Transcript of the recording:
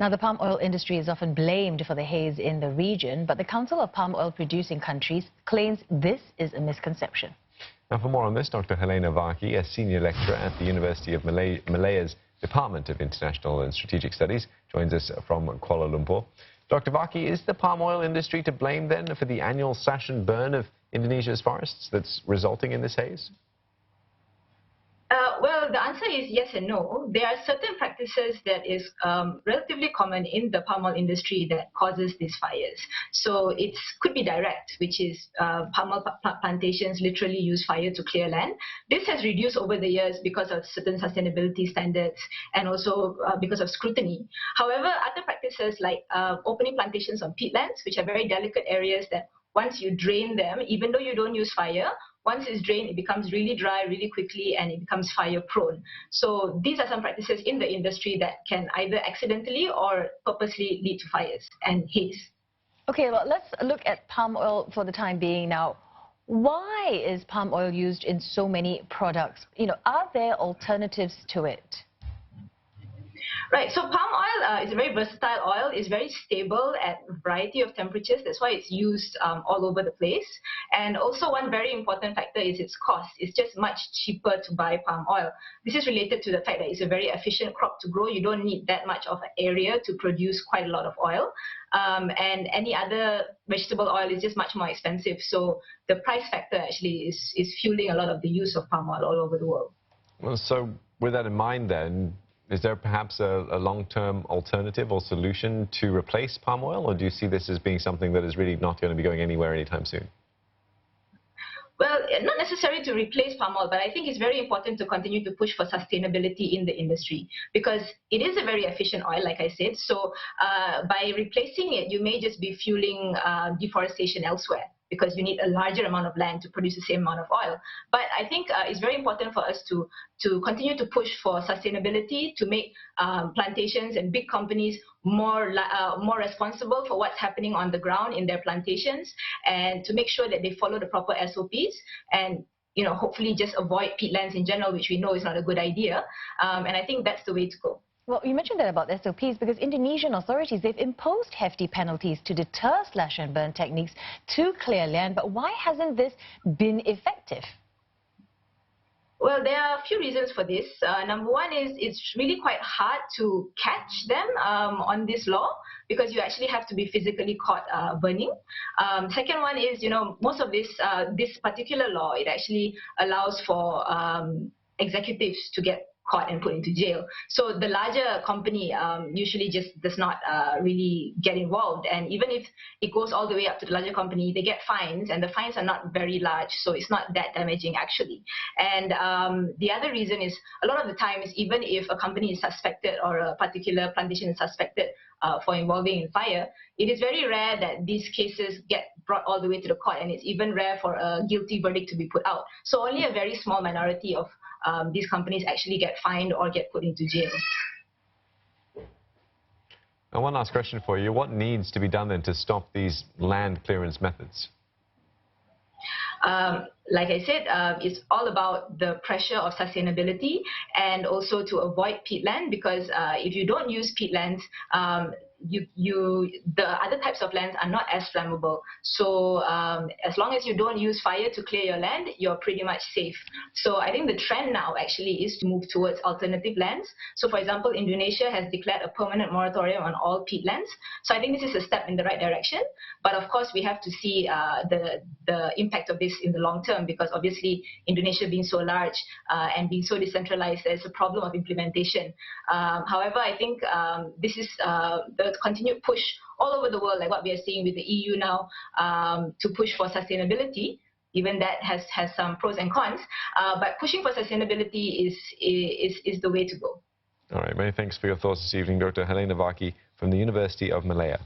Now, the palm oil industry is often blamed for the haze in the region, but the Council of Palm Oil Producing Countries claims this is a misconception. Now, for more on this, Dr. Helena Varkkey, a senior lecturer at the University of Malaya's Department of International and Strategic Studies, joins us from Kuala Lumpur. Dr. Varkkey, is the palm oil industry to blame then for the annual slash and burn of Indonesia's forests that's resulting in this haze? Well, the answer is yes and no. There are certain practices that is relatively common in the palm oil industry that causes these fires. So it could be direct, which is palm oil plantations literally use fire to clear land. This has reduced over the years because of certain sustainability standards and also because of scrutiny. However, other practices like opening plantations on peatlands, which are very delicate areas that once you drain them, even though you don't use fire, once it's drained, it becomes really dry really quickly and it becomes fire prone. So these are some practices in the industry that can either accidentally or purposely lead to fires and haze. Okay, well, let's look at palm oil for the time being now. Why is palm oil used in so many products? Are there alternatives to it? Right, so palm oil is a very versatile oil. It's very stable at a variety of temperatures. That's why it's used all over the place. And also one very important factor is its cost. It's just much cheaper to buy palm oil. This is related to the fact that it's a very efficient crop to grow. You don't need that much of an area to produce quite a lot of oil. And any other vegetable oil is just much more expensive. So the price factor actually is fueling a lot of the use of palm oil all over the world. Well, so with that in mind then, is there perhaps a long-term alternative or solution to replace palm oil, or do you see this as being something that is really not going to be going anywhere anytime soon? Well, not necessarily to replace palm oil, but I think it's very important to continue to push for sustainability in the industry because it is a very efficient oil, like I said. So by replacing it, you may just be fueling deforestation elsewhere, because you need a larger amount of land to produce the same amount of oil. But I think it's very important for us to continue to push for sustainability, to make plantations and big companies more responsible for what's happening on the ground in their plantations, and to make sure that they follow the proper SOPs and hopefully just avoid peatlands in general, which we know is not a good idea. And I think that's the way to go. Well, you mentioned that about SOPs because Indonesian authorities, they've imposed hefty penalties to deter slash and burn techniques to clear land. But why hasn't this been effective? Well, there are a few reasons for this. Number one is it's really quite hard to catch them on this law because you actually have to be physically caught burning. Second one is, most of this particular law, it actually allows for executives to get caught and put into jail. So the larger company usually just does not really get involved. And even if it goes all the way up to the larger company, they get fines, and the fines are not very large, so it's not that damaging actually. And the other reason is a lot of the times, even if a company is suspected or a particular plantation is suspected for involving in fire, it is very rare that these cases get brought all the way to the court, and it's even rare for a guilty verdict to be put out. So only a very small minority of these companies actually get fined or get put into jail. And one last question for you. What needs to be done then to stop these land clearance methods? Like I said, it's all about the pressure of sustainability and also to avoid peatland, because if you don't use peatlands, the other types of lands are not as flammable. So as long as you don't use fire to clear your land, you're pretty much safe. So I think the trend now actually is to move towards alternative lands. So for example, Indonesia has declared a permanent moratorium on all peatlands. So I think this is a step in the right direction. But of course, we have to see the impact of this in the long term, because obviously Indonesia being so large and being so decentralized, there's a problem of implementation. However, I think this is the continued push all over the world, like what we are seeing with the EU now, to push for sustainability. Even that has some pros and cons, but pushing for sustainability is the way to go. All right, many thanks for your thoughts this evening, Dr. Helena Varkkey from the University of Malaya.